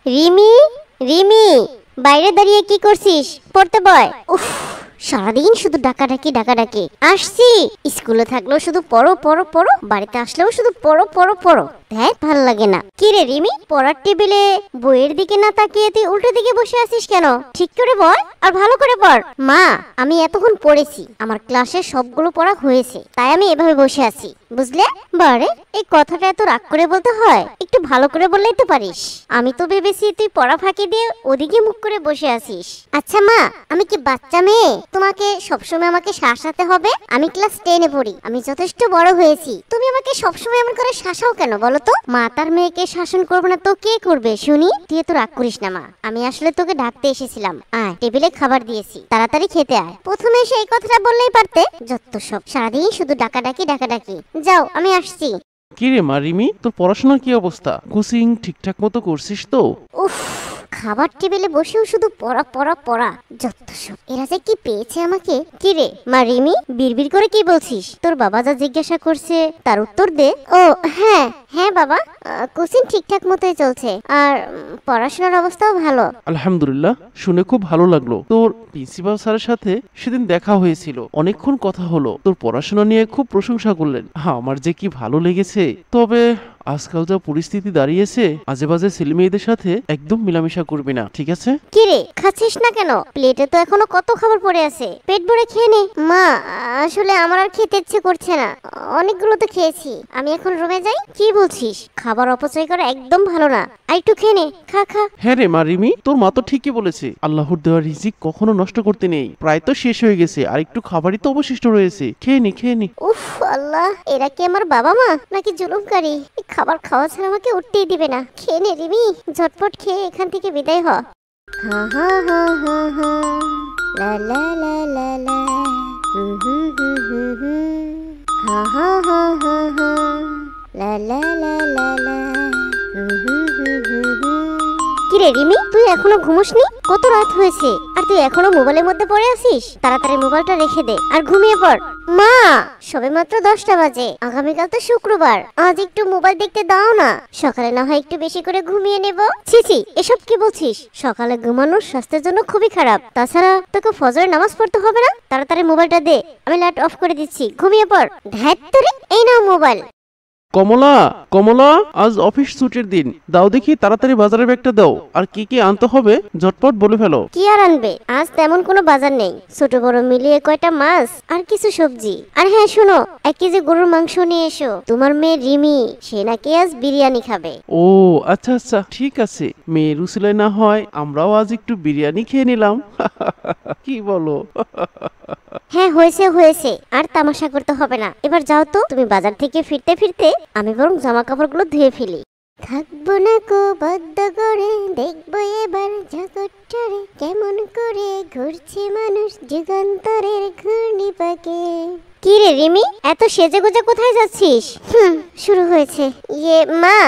রিমি, রিমি, বাইরে দাঁড়িয়ে কি করছিস? পড়তে বয়। উফ, সারাদিন শুধু ডাকাডাকি ডাকাডাকি। আসছি, স্কুলে থাকলেও শুধু পড়ো পড়ো পড়ো, বাড়িতে আসলেও শুধু পড়ো পড়ো পড়ো। ধ্যাত, ভাল লাগে না। কি রে রিমি, পড়ার টেবিলে বইয়ের দিকে না তাকিয়ে তুই উল্টো দিকে বসে আছিস কেন? ঠিক করে বল আর ভালো করে পড়। মা, আমি এতক্ষণ পড়েছি, আমার ক্লাসে সবগুলো পড়া হয়েছে, তাই আমি এভাবে বসে আছি, বুঝলে? বারে, এই কথাটা এত রাগ করে বলতে হয়? একটু ভালো করে বললেই তো পারিস। আমি তো ভেবেছি তুই পড়া ফাঁকি দিয়ে ওদিকে মুখ করে বসে আছিস। আচ্ছা মা, আমি কি বাচ্চা মেয়ে তোমাকে সবসময় আমাকে শাসাতে হবে? আমি ক্লাস 10-এ পড়ি, আমি যথেষ্ট বড় হয়েছি, তুমি আমাকে সবসময় এমন করে শাসাও কেন বলো তো? মা তার মেয়েকে শাসন করবে না তো কে করবে শুনি? তুই তো রাগ করিস না মা, আমি আসলে তোকে ডাকতে এসেছিলাম। আয়, টেবিলে খাবার দিয়েছি, তাড়াতাড়ি খেতে আয়। প্রথমে এসে এই কথাটা বললেই পারতে। যত সব, সারাদিন শুধু ডাকাডাকি ডাকাডাকি। যাও, আমি আসছি। কি রে মা রিমি, তোর পড়াশোনার কি অবস্থা? কোচিং ঠিকঠাক মতো করছিস তো? উফ, খাবার টেবিলে বসেও শুধু পড়া পড়া পড়া। যত সব, এরা যে কি পেয়েছে আমাকে। কি রে মা রিমি, বিড়বিড় করে কি বলছিস? তোর বাবা যা জিজ্ঞাসা করছে তার উত্তর দে। ও হ্যাঁ হ্যাঁ বাবা, কোচিং ঠিকঠাক মতোই চলছে, আর পড়াশোনার অবস্থাও ভালো। আলহামদুলিল্লাহ, শুনে খুব ভালো লাগলো। তোর প্রিন্সিপাল স্যারের সাথে সেদিন দেখা হয়েছিল, অনেকক্ষণ কথা হলো, তোর পড়াশোনা নিয়ে খুব প্রশংসা করলেন। আমার যে কি ভালো লেগেছে। তবে আজকাল যা পরিস্থিতি দাঁড়িয়েছে, আজে বাজে ছেলে মেয়েদের সাথে একদম মেলামেশা করবি না, ঠিক আছে? কি রে, খাচ্ছিস না কেন? প্লেটে তো এখনো কত খাবার পড়ে আছে, পেট ভরে খেয়ে নে। মা, আসলে আমার আর খেতে ইচ্ছে করছে না, অনেকগুলো তো খেয়েছি, আমি এখন রুমে যাই। কি বলছিস? খাবার অপচয় করা একদম ভালো না, আর একটু খেয়ে নে, খা খা। হ্যাঁ রে মা রিমি, তোর মা তো ঠিকই বলেছে, আল্লাহর দেওয়া রিজিক কখনো নষ্ট করতে নেই। প্রায় তো শেষ হয়ে গেছে, আর একটু খাবারই তো অবশিষ্ট রয়েছে, খেয়ে নি খেয়ে নি। উফ আল্লাহ, এরা কি আমার বাবা মা নাকি জুলুমকারী? খাবার খাওয়া ছাড়া আমাকে উঠতেই দিবে না। খেয়ে নে রিমি, ঝটপট খেয়ে এখান থেকে বিদায় হ। হা হা হা হা হা, লা লা লা লা লা, হুম হুম হুম হুম হুম, হা হা হা হা হা, লা লা লা লা লা, হুম হুম হুম হুম হুম। কি রে রিমি, তুই এখনো ঘুমোসনি? কত রাত হয়েছে, আর তুই এখনো মোবাইলের মধ্যে পড়ে আছিস? তাড়াতাড়ি মোবাইলটা রেখে দে আর ঘুমিয়ে পড়। মা, সবেমাত্র 10টা বাজে, আগামীকাল তো শুক্রবার, আজ একটু মোবাইল দেখতে দাও না। সকালে না হয় একটু বেশি করে ঘুমিয়ে নেব। ছি ছি, এসব কি বলছিস? সকালে ঘুমানো স্বাস্থ্যের জন্য খুবই খারাপ। তাছাড়া তোকে ফজরের নামাজ পড়তে হবে না? তাড়াতাড়ি মোবাইলটা দে, আমি লাইট অফ করে দিচ্ছি, ঘুমিয়ে পড়। ধ্যাত তোরে, এই নাও মোবাইল। কমলা, কমলা, আজ অফিস ছুটির দিন, দাও দেখি তাড়াতাড়ি বাজারের ব্যাগটা দাও, আর কি কি আনতে হবে ঝটপট বলে ফেলো। কি আর আনবে, আজ তেমন কোনো বাজার নেই, ছোট বড় মিলিয়ে কয়টা মাছ আর কিছু সবজি। আর হ্যাঁ শোনো, 1 কেজি গরুর মাংস নিয়ে এসো, তোমার মেয়ে রিমি, সে নাকি আজ বিরিয়ানি খাবে। ও আচ্ছা আচ্ছা, ঠিক আছে, মেয়ের উসিলায় না হয় আমরাও আজ একটু বিরিয়ানি খেয়ে নিলাম। কি বলো? হ্যাঁ হয়েছে হয়েছে, আর তামাশা করতে হবে না। এবার যাও তো, তুমি বাজার থেকে ফিরতে ফিরতে আমি বরং জামা কাপড়গুলো ধুয়ে ফেলি। থাকবো না কো বদ্ধ করে, দেখবো এবার জগৎটারে কেমন করে ঘুরছে মানুষ যুগান্তরের ঘূর্ণি পাকে। কি রে রিমি, এত সেজে গুজে কোথায় যাচ্ছিস? শুরু হয়েছে। ইয়ে মা,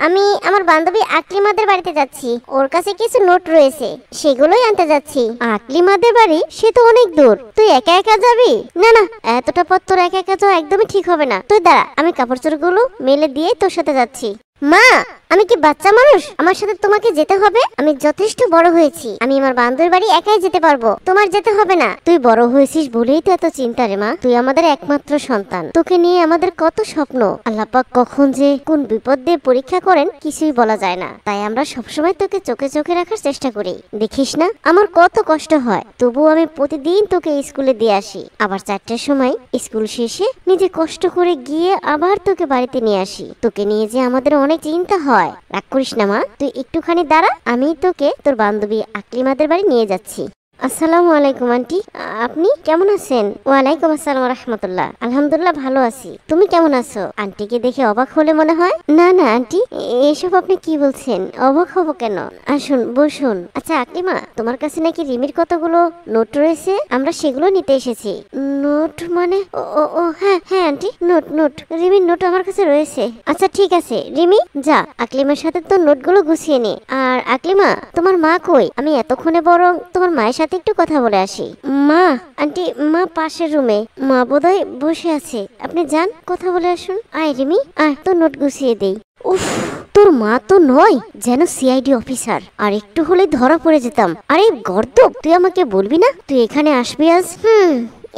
আমি আমার বান্ধবী আকলিমাদের বাড়িতে যাচ্ছি, ওর কাছে কিছু নোট রয়েছে, সেগুলোই আনতে যাচ্ছি। আকলিমাদের বাড়ি? সে তো অনেক দূর, তুই একা একা যাবি? না না, এতটা পথ তোর একা একা যাওয়া একদমই ঠিক হবে না। তুই দাঁড়া, আমি কাপড় চোপড়গুলো মেলে দিয়ে তোর সাথে যাচ্ছি। মা, আমি কি বাচ্চা মানুষ আমার সাথে তোমাকে যেতে হবে? আমি যথেষ্ট বড় হয়েছি, আমি আমার বান্ধবীর বাড়ি একাই যেতে পারবো, তোমার যেতে হবে না। তুই বড় হয়েছিস বলেই তো এত চিন্তা রে মা, তুই আমাদের একমাত্র সন্তান, তোকে নিয়ে আমাদের কত স্বপ্ন। আল্লাহ পাক কখন যে কোন বিপদ দিয়ে পরীক্ষা করেন কিছুই বলা যায় না, তাই আমরা সবসময় তোকে চোখে চোখে রাখার চেষ্টা করি। দেখিস না আমার কত কষ্ট হয়, তবুও আমি প্রতিদিন তোকে স্কুলে দিয়ে আসি, আবার 4টার সময় স্কুল শেষে নিজে কষ্ট করে গিয়ে আবার তোকে বাড়িতে নিয়ে আসি। তোকে নিয়ে যে আমাদের অনেক চিন্তা হয়। রাগ করিস না মা, তুই একটুখানি দাঁড়া, আমি তোকে তোর বান্ধবী আকলিমাদের বাড়ি নিয়ে যাচ্ছি। আসসালামু আলাইকুম আন্টি, আপনি কেমন আছেন? ওয়ালাইকুম আসসালাম রাহমাতুল্লাহ। আলহামদুলিল্লাহ ভালো আছি, তুমি কেমন আছো? আন্টিকে দেখে অবাক হলে মনে হয়। না না আন্টি, এসব আপনি কি বলছেন? অবাক হব কেন, আসুন বসুন। আচ্ছা আকলিমা, তোমার কাছে নাকি রিমির কতগুলো নোট রয়েছে, আমরা সেগুলো নিতে এসেছি। নোট মানে? ও ও ও, হ্যাঁ হ্যাঁ আন্টি, নোট নোট, রিমির নোট আমার কাছে রয়েছে। আচ্ছা ঠিক আছে রিমি, যা আকলিমার সাথে তো নোটগুলো গুছিয়ে নে। আর আকলিমা, তোমার মা কই? আমি এতক্ষণে বরং তোমার মায়ের সাথে একটু কথা বলে আসি। মা? আন্টি, মা পাশের রুমে, মা বোধহয় বসে আছে, আপনি যান কথা বলে আসুন। আয় রিমি, আয়, তো নোট গুছিয়ে দেই। উফ, তোর মা তো নয়, যেন সিআইডি অফিসার। আর একটু হলে ধরা পড়ে যেতাম। আরে গর্দব, তুই আমাকে বলবি না তুই এখানে আসবি আজ?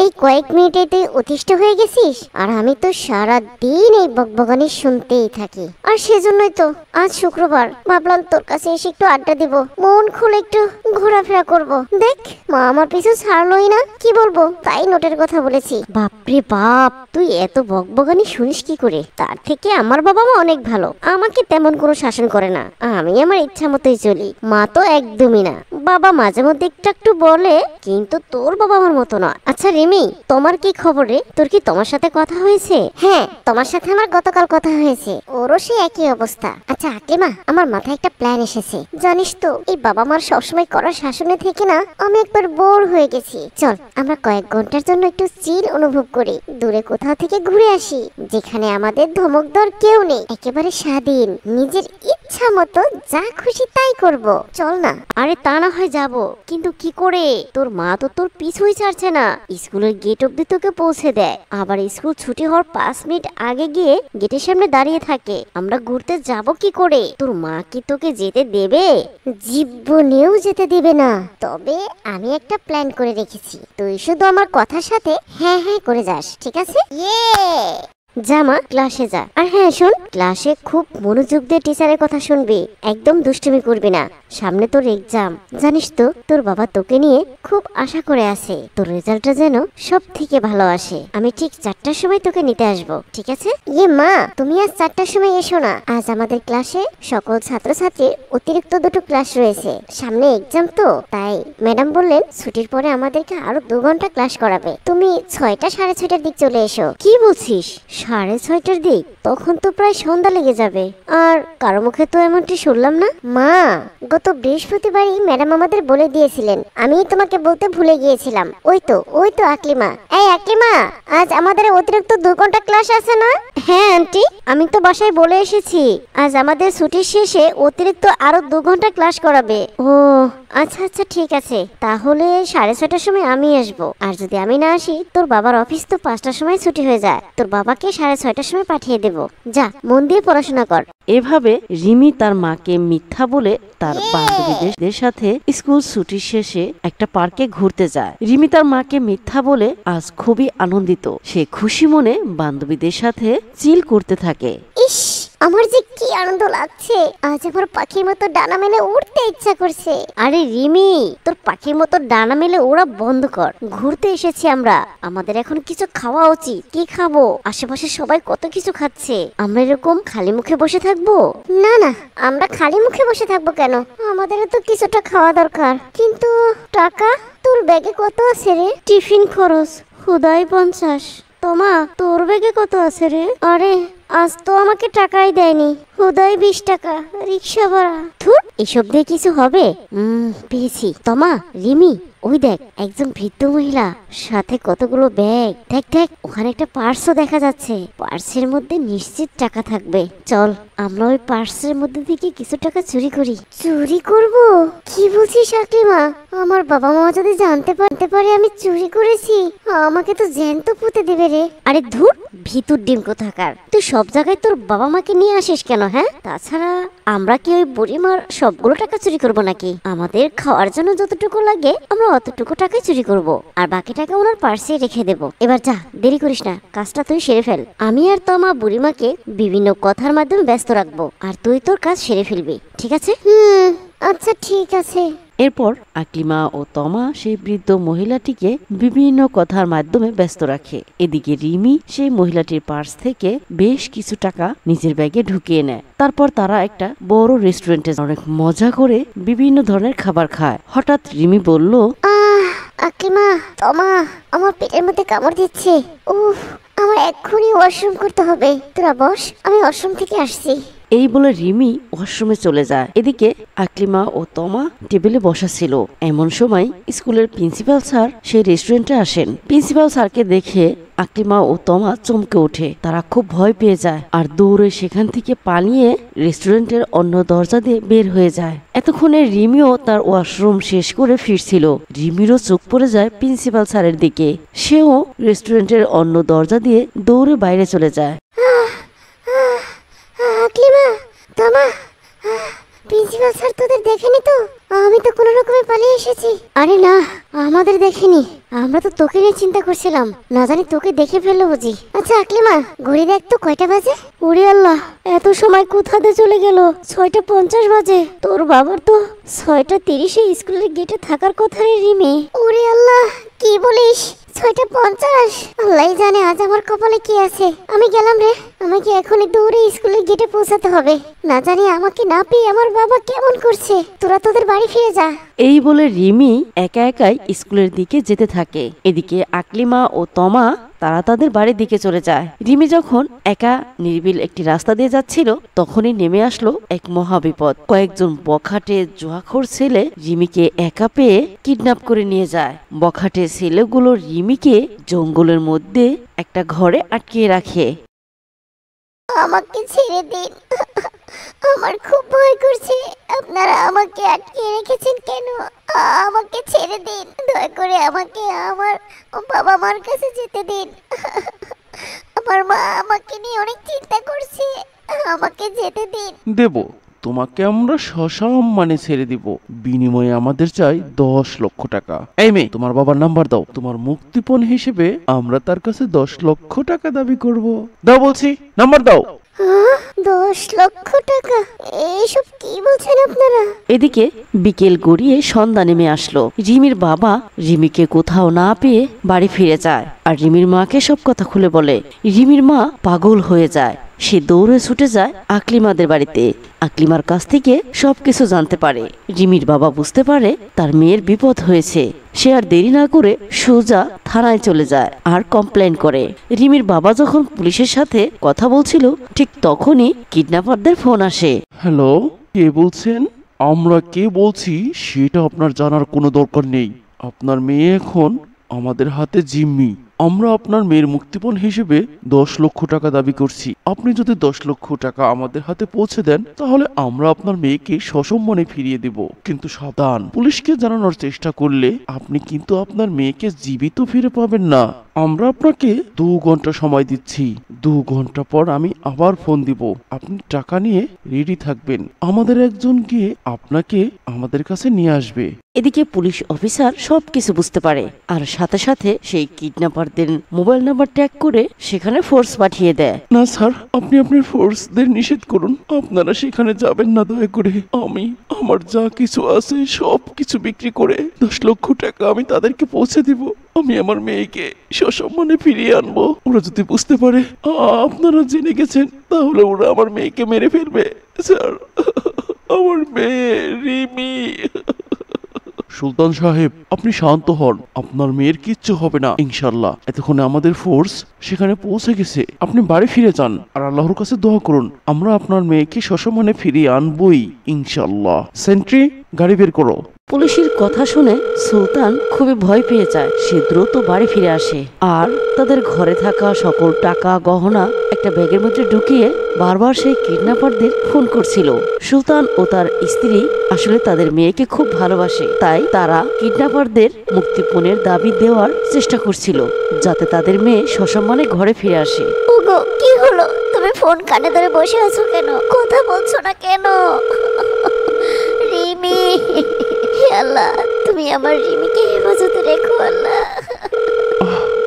এই কয়েক মিনিটে তুই অতিষ্ঠ হয়ে গেছিস, আর আমি তো সারা দিন এই বকবকানি শুনতেই থাকি। আর সেজন্যই তো আজ শুক্রবার ভাবলাম তোর কাছে এসে একটু আড্ডা দিব, মন খুলে একটু ঘোরাফেরা করব। দেখ মা আমার পিছু ছাড়লোই না, কি বলবো তাই নোটের কথা বলেছি। বাপরে বাপ, তুই এত বকবকানি শুনিস কি করে? তার থেকে আমার বাবা মা অনেক ভালো, আমাকে তেমন কোনো শাসন করে না, আমি আমার ইচ্ছা মতোই চলি। মা তো একদমই না, বাবা মাঝে মধ্যে একটু একটু বলে, কিন্তু তোর বাবা আমার মতো না। আচ্ছা রিমি, তোমার কি খবর রে? তোর কি তোমার সাথে কথা হয়েছে? হ্যাঁ, তোমার সাথে আমার গতকাল কথা হয়েছে, ওরও সে একই অবস্থা। আচ্ছা আকলিমা, আমার মাথায় একটা প্ল্যান এসেছে। জানিস তো এই বাবা মার সবসময় করা শাসনে থেকে না আমি একবার বোর হয়ে গেছি। চল আমরা কয়েক ঘন্টার জন্য একটু চিল অনুভব করি, দূরে কোথাও থেকে ঘুরে আসি, যেখানে আমাদের ধমকদার কেউ নেই, একেবারে স্বাধীন, নিজের ইচ্ছা মতো যা খুশি তাই করব। চল না। আরে তা না হয় যাব, কিন্তু কি করে? তোর মা তো তোর পিছুই ছাড়ছে না, স্কুলের গেট অব্দি তোকে পৌঁছে দেয়, আবার স্কুল ছুটি হওয়ার 5 মিনিট আগে গিয়ে গেটের সামনে দাঁড়িয়ে থাকে। আমরা ঘুরতে যাব কি করে? তোর মা কি তোকে যেতে দেবে? জীবনেও যেতে দেবে না। তবে আমি একটা প্ল্যান করে রেখেছি, তুই শুধু আমার কথার সাথে হ্যাঁ হ্যাঁ করে যাস, ঠিক আছে? জামা ক্লাসে যা। আর হ্যাঁ শোন, ক্লাসে খুব মনোযোগ দিয়ে টিচারের কথা শুনবি, একদম দুষ্টুমি করবি না, সামনে তোর এক্সাম। জানিস তো তোর বাবা তোকে নিয়ে খুব আশা করে আছে, তোর রেজাল্টটা যেন সব থেকে ভালো আসে। আমি ঠিক 4টার সময় তোকে নিতে আসবো, ঠিক আছে? মা, তুমি আজ 4টার সময় এসো না, আজ আমাদের ক্লাসে সকল ছাত্রছাত্রীর অতিরিক্ত 2টো ক্লাস রয়েছে, সামনে এক্সাম তো, তাই ম্যাডাম বললেন ছুটির পরে আমাদেরকে আরো 2 ঘন্টা ক্লাস করাবে। তুমি 6টা 6:30টার দিক চলে এসো। কি বলছিস? 6:30টার দিক? তখন তো প্রায় সন্ধ্যা লেগে যাবে, আর কারো মুখে তো এমনটি শুনলাম না। মা, গত বৃহস্পতিবারই ম্যাডাম আমাদের বলে দিয়েছিলেন, আমি তোমাকে বলতে ভুলে গিয়েছিলাম। ওই তো আকলিমা। এই আকলিমা, আজ আমাদের অতিরিক্ত 2 ঘন্টা ক্লাস আছে না? হ্যাঁ আন্টি, আমি তো বাসায় বলে এসেছি আজ আমাদের ছুটির শেষে অতিরিক্ত আরো 2 ঘন্টা ক্লাস করাবে। ও আচ্ছা আচ্ছা ঠিক আছে, তাহলে 6:30টার সময় আমি আসবো। আর যদি আমি না আসি, তোর বাবার অফিস তো 5টার সময় ছুটি হয়ে যায়, তোর বাবাকে 6:30টার সময় পাঠিয়ে দেবো। যা মন দিয়ে পড়াশোনা কর। এভাবে রিমি তার মাকে মিথ্যা বলে তার বান্ধবীদের সাথে স্কুল ছুটির শেষে একটা পার্কে ঘুরতে যায়। রিমি তার মাকে মিথ্যা বলে আজ খুবই আনন্দিত, সে খুশি মনে বান্ধবীদের সাথে চিল করতে থাকে। ইস, আমার যে কি আনন্দ লাগছে, আজ আমার পাখির মতো ডানা মেলে উড়তে ইচ্ছা করছে। আরে রিমি, তোর পাখির মতো ডানা মেলে ওরা বন্ধ কর, ঘুরতে এসেছি আমরা, আমাদের এখন কিছু খাওয়া উচিত। কি খাবো? আশেপাশে সবাই কত কিছু খাচ্ছে, আমরা এরকম খালি মুখে বসে থাকবো? না না, আমরা খালি মুখে বসে থাকবো কেন, আমাদেরও তো কিছুটা খাওয়া দরকার। কিন্তু টাকা? তোর ব্যাগে কত আছে রে? টিফিন খরচ হুদাই 50। তোমা, তোর ব্যাগে কত আছে রে? আরে আজ তো আমাকে টাকাই দেয়নি, হুদাই 20 টাকা রিক্সা ভাড়া। ধুর, এসব দিয়ে কিছু হবে? পেয়েছি। তোমা, রিমি, ওই দেখ একজন বৃদ্ধ মহিলা, সাথে কতগুলো ব্যাগ। দেখ দেখ, ওখানে একটা পার্সও দেখা যাচ্ছে, পার্সের মধ্যে নিশ্চিত টাকা থাকবে। চল আমরা ওই পার্সের মধ্যে থেকে কিছু টাকা চুরি করি। চুরি করব? কি বলছিস আকলিমা? আমার বাবা মা যদি জানতে পারে আমি চুরি করেছি, আমাকে তো জ্যান্ত পুঁতে দেবে রে। আরে ধুর, ভিতুর ডিম কোথাকার, তুই সব জায়গায় তোর বাবা মাকে নিয়ে আসিস কেন? হ্যাঁ, তাছাড়া আমরা কি ওই বুড়িমার সবগুলো টাকা চুরি করব নাকি? আমাদের খাওয়ার জন্য যতটুকু লাগে আমরা অতটুকু টাকাই চুরি করব, আর বাকি টাকা ওনার পার্সে রেখে দেব। এবার যা, দেরি করিস না, কাজটা তুই সেরে ফেল। আমি আর তোমা বুড়িমাকে বিভিন্ন কথার মাধ্যমে ব্যস্ত রাখবো, আর তুই তোর কাজ সেরে ফেলবি, ঠিক আছে? আচ্ছা ঠিক আছে। এরপর আকলিমা ও তমা সেই বৃদ্ধ মহিলাটিকে বিভিন্ন কথার মাধ্যমে ব্যস্ত রাখে। এদিকে রিমি সেই মহিলাটির পার্স থেকে বেশ কিছু টাকা নিজের ব্যাগে ঢুকিয়ে নেয়। তারপর তারা একটা বড় রেস্টুরেন্টে অনেক মজা করে বিভিন্ন ধরনের খাবার খায়। হঠাৎ রিমি বলল, আকলিমা, তমা, আমার পেটের মধ্যে কামড় দিচ্ছে, উফ, আমার এক্ষুনি ওয়াশরুম করতে হবে। তোরা বস, আমি ওয়াশরুম থেকে আসছি। এই বলে রিমি ওয়াশরুমে চলে যায়। এদিকে আকলিমা ও তমা টেবিলে বসা ছিল। এমন সময় স্কুলের প্রিন্সিপাল স্যার সেই রেস্টুরেন্টে আসেন। প্রিন্সিপাল স্যারকে দেখে আকলিমা ও তমা চমকে ওঠে, তারা খুব ভয় পেয়ে যায় আর দৌড়ে সেখান থেকে পালিয়ে রেস্টুরেন্টের অন্য দরজা দিয়ে বের হয়ে যায়। এতক্ষণে রিমিও তার ওয়াশরুম শেষ করে ফিরছিল। রিমিরও চোখ পড়ে যায় প্রিন্সিপাল স্যারের দিকে, সেও রেস্টুরেন্টের অন্য দরজা দিয়ে দৌড়ে বাইরে চলে যায়। আকলিমা, তোমা, প্রিন্সিপাল স্যার তোদের দেখেনি তো? আমি তো কোনো রকমে পালিয়ে এসেছি। আরে না, আমাদের দেখেনি, আমরা তো তোকে নিয়ে চিন্তা করছিলাম, না জানি তোকে দেখে ফেললো বুঝি। আচ্ছা আকলিমা, ঘড়ি দেখ তো কয়টা বাজে। ওরে আল্লাহ, এত সময় কোথাতে চলে গেল? 6:50 বাজে। তোর বাবার তো 6:30 স্কুলের গেটে থাকার কথা রে রিমি। ওরে আল্লাহ, কি বলিস? 6:50? আল্লাহ জানে আজ আমার কপালে কি আছে। আমি গেলাম রে, আমাকে এখনই দৌড়ে স্কুলের গেটে পৌঁছাতে হবে। না জানি আমাকে না পেয়ে আমার বাবা কেমন করছে। তোরা তোদের বাড়ি ফিরে যা। এই বলে রিমি একা একাই স্কুলের দিকে যেতে থাকে। এদিকে আকলিমা ও তমা তারা তাদের বাড়ির দিকে চলে যায়। রিমি যখন একা নিরিবিল একটি রাস্তা দিয়ে যাচ্ছিল, তখনই নেমে আসলো এক মহাবিপদ। কয়েকজন বখাটে জুয়াখোর ছেলে রিমিকে একা পেয়ে কিডন্যাপ করে নিয়ে যায়। বখাটে ছেলেগুলো রিমিকে জঙ্গলের মধ্যে একটা ঘরে আটকিয়ে রাখে। আমাকে ছেড়ে দিন, আমার খুব ভয় করছে। আপনারা আমাকে আটকে রেখেছেন কেন? আমাকে ছেড়ে দিন, দয়া করে আমাকে আমার বাবা মার কাছে যেতে দিন। আমার মা আমাকে নিয়ে অনেক চিন্তা করছে, আমাকে যেতে দিন। দেব, তোমাকে আমরা সসম্মানে ছেড়ে দিব। বিনিময়ে আমাদের চাই 10 লক্ষ টাকা। এই মেয়ে, তোমার বাবার নাম্বার দাও। তোমার মুক্তিপণ হিসেবে আমরা তার কাছে 10 লক্ষ টাকা দাবি করব। দাও বলছি, নাম্বার দাও। 10 লক্ষ টাকা? এইসব কি বলছেন আপনারা? এদিকে বিকেল গড়িয়ে সন্ধ্যা নেমে আসলো। রিমির বাবা রিমিকে কোথাও না পেয়ে বাড়ি ফিরে যায় আর রিমির মাকে সব কথা খুলে বলে। রিমির মা পাগল হয়ে যায়। সে দৌড়ে ছুটে যায় আকলিমাদের বাড়িতে। আকলিমার কাছ থেকে সবকিছু জানতে পারে। রিমির বাবা বুঝতে পারে তার মেয়ের বিপদ হয়েছে। সে আর দেরি না করে সোজা থানায় চলে যায় আর কমপ্লেন করে। রিমির বাবা যখন পুলিশের সাথে কথা বলছিল, ঠিক তখনই কিডন্যাপারদের ফোন আসে। হ্যালো, কে বলছেন? আমরা কে বলছি সেটা আপনার জানার কোনো দরকার নেই। আপনার মেয়ে এখন আমাদের হাতে জিম্মি। আমরা আপনার মেয়ের মুক্তিপণ হিসেবে 10 লক্ষ টাকা দাবি করছি। আপনি যদি 10 লক্ষ টাকা আমাদের হাতে পৌঁছে দেন, তাহলে আমরা আপনার মেয়েকে সসম্মানে ফিরিয়ে দেব। কিন্তু সাবধান, পুলিশকে জানানোর চেষ্টা করলে আপনি কিন্তু আপনার মেয়েকে জীবিত ফিরে পাবেন না। আমরা আপনাকে 2 ঘন্টা সময় দিচ্ছি। 2 ঘন্টা পর আমি আবার ফোন দিব। আপনি টাকা নিয়ে রেডি থাকবেন। আমাদের একজন গিয়ে আপনাকে আমাদের কাছে নিয়ে আসবে। এদিকে পুলিশ অফিসার সবকিছু বুঝতে পারে আর সাথে সাথে সেই কিডন্যাপারদের মোবাইল নাম্বার ট্যাগ করে সেখানে ফোর্স পাঠিয়ে দেয়। না স্যার, আপনি আপনার ফোর্সদের নিষেধ করুন। আপনারা সেখানে যাবেন না দয়া করে। আমি আমার যা কিছু আছে সব কিছু বিক্রি করে 10 লক্ষ টাকা আমি তাদেরকে পৌঁছে দিব। আমি আমার মেয়েকে সসম্মানে ফিরিয়ে আনবো। ওরা যদি বুঝতে পারে আপনারা জেনে গেছেন, তাহলে ওরা আমার মেয়েকে মেরে ফেলবে। স্যার, আমার মেয়ে রিমি। সুলতান সাহেব, আপনি শান্ত হন। আপনার মেয়ের কিচ্ছু হবে না ইনশাল্লাহ। এতক্ষণে আমাদের ফোর্স সেখানে পৌঁছে গেছে। আপনি বাড়ি ফিরে যান আর আল্লাহর কাছে দোয়া করুন। আমরা আপনার মেয়েকে সসম্মানে ফিরিয়ে আনবই ইনশাল্লাহ। সেন্ট্রি, গাড়ি বের করো। পুলিশের কথা শুনে সুলতান খুবই ভয় পেয়ে যায়। সে দ্রুত বাড়ি ফিরে আসে আর তাদের ঘরে থাকা সকল টাকা গহনা একটা ব্যাগের মধ্যে ঢুকিয়ে বারবার সেই কিডন্যাপারদের ফোন করছিল। সুলতান ও তার স্ত্রী আসলে তাদের মেয়েকে খুব ভালোবাসে, তাই তারা কিডন্যাপারদের মুক্তিপণের দাবি দেওয়ার চেষ্টা করছিল, যাতে তাদের মেয়ে সসম্মানে ঘরে ফিরে আসে। ওগো, কি হলো? তুমি ফোন কানে ধরে বসে আছো কেন? কথা বলছো না কেন? রিমি, হে আল্লাহ, তুমি আমার রিমিকে হেফাজতে রেখো আল্লাহ।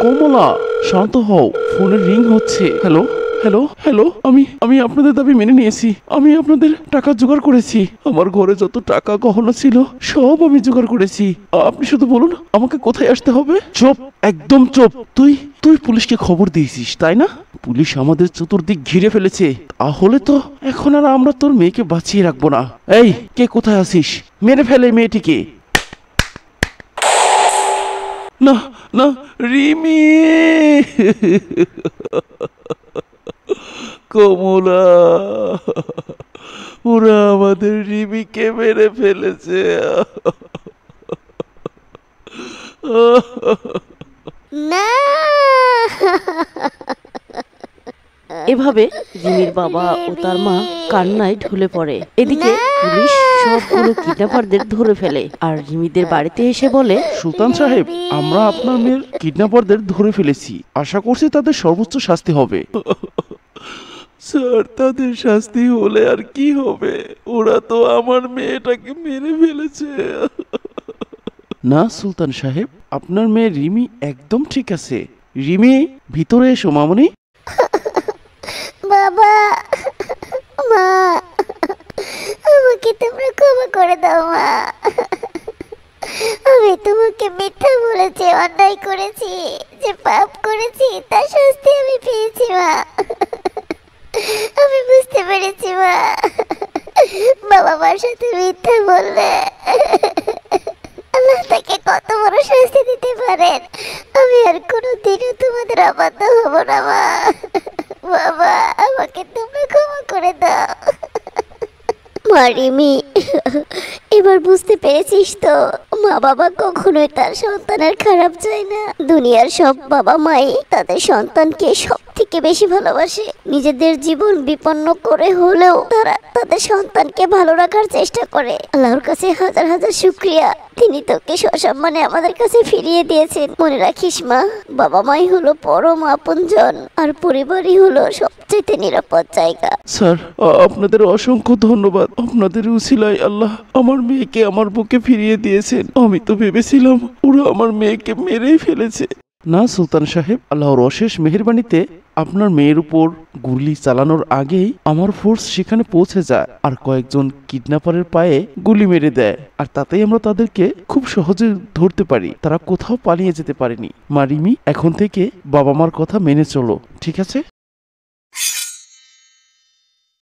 কমলা, শান্ত হও। ফোনের রিং হচ্ছে। হ্যালো হ্যালো হ্যালো, আমি আপনাদের দাবি মেনে নিয়েছি। আমি আপনাদের টাকা জোগাড় করেছি। আমার ঘরে যত টাকা গহনা ছিল সব আমি জোগাড় করেছি। আপনি শুধু বলুন আমাকে কোথায় আসতে হবে। চুপ, একদম চুপ। তুই পুলিশকে খবর দিয়েছিস তাই না? পুলিশ আমাদের চতুর্দিক ঘিরে ফেলেছে। তাহলে তো এখন আর আমরা তোর মেয়েকে বাঁচিয়ে রাখবো না। এই, কে কোথায় আছিস? মেরে ফেলে মেয়েটিকে। না না, রিমি। কমলা, ওরা আমাদের রিমিকে মেরে ফেলেছে। না। এভাবে রিমির বাবা ও তার মা কান্নায় ঢলে পড়ে। এদিকে পুলিশ সবগুলো কিডন্যাপারদের ধরে ফেলে আর রিমিদের বাড়িতে এসে বলে, সুলতান সাহেব, আমরা আপনার মেয়ের কিডন্যাপারদের ধরে ফেলেছি। আশা করছি তাদের সর্বোচ্চ শাস্তি হবে। স্যার, তাদের শাস্তি হলে আর কি হবে? ওরা তো আমার মেয়েটাকে মেরে ফেলেছে। না সুলতান সাহেব, আপনার মেয়ে রিমি একদম ঠিক আছে। রিমি, ভিতরে এসো মামনি। বাবা, মা, আমাকে তোমরা ক্ষমা করে দাও মা। আমি তোমাকে মিথ্যা বলেছি, অন্যায় করেছি, যে পাপ করেছি তার শাস্তি আমি পেয়েছি মা। আমি বুঝতে পেরেছি মা, বাবা মার সাথে মিথ্যা বললে আল্লাহ তাকে কত বড় শাস্তি দিতে পারেন। আমি আর কোনোদিনও তোমাদের অবাধ্য হব না মা। বাবা, আমাকে তোমরা ক্ষমা করে দাও। মারিমি, এবার বুঝতে পেরেছিস তো, মা বাবা কখনোই তার সন্তানের খারাপ চায় না। দুনিয়ার সব বাবা মাই তাদের সন্তানকে সব থেকে বেশি ভালোবাসে। নিজেদের জীবন বিপন্ন করে হলেও তারা তাদের সন্তানকে ভালো রাখার চেষ্টা করে। আল্লাহর কাছে হাজার হাজার শুকরিয়া, তিনি তোকে সসম্মানে আমাদের কাছে ফিরিয়ে দিয়েছেন। মনে রাখিস মা, বাবা মাই হলো পরম আপনজন, আর পরিবারই হলো সবচেয়ে নিরাপদ জায়গা। স্যার, আপনাদের অসংখ্য ধন্যবাদ। আপনাদের উসিলায় আল্লাহ আমার মেয়েকে আমার বুকে ফিরিয়ে দিয়েছেন। আমি তো ভেবেছিলাম ওরা আমার মেয়েকে মেরেই ফেলেছে। না সুলতান সাহেব, আল্লাহর অশেষ মেহেরবানিতে আপনার মেয়ের উপর গুলি চালানোর আগেই আমার ফোর্স সেখানে পৌঁছে যায় আর কয়েকজন কিডন্যাপারের পায়ে গুলি মেরে দেয়। আর তাতেই আমরা তাদেরকে খুব সহজে ধরতে পারি। তারা কোথাও পালিয়ে যেতে পারেনি। মা রিমি, এখন থেকে বাবা মার কথা মেনে চলো, ঠিক আছে?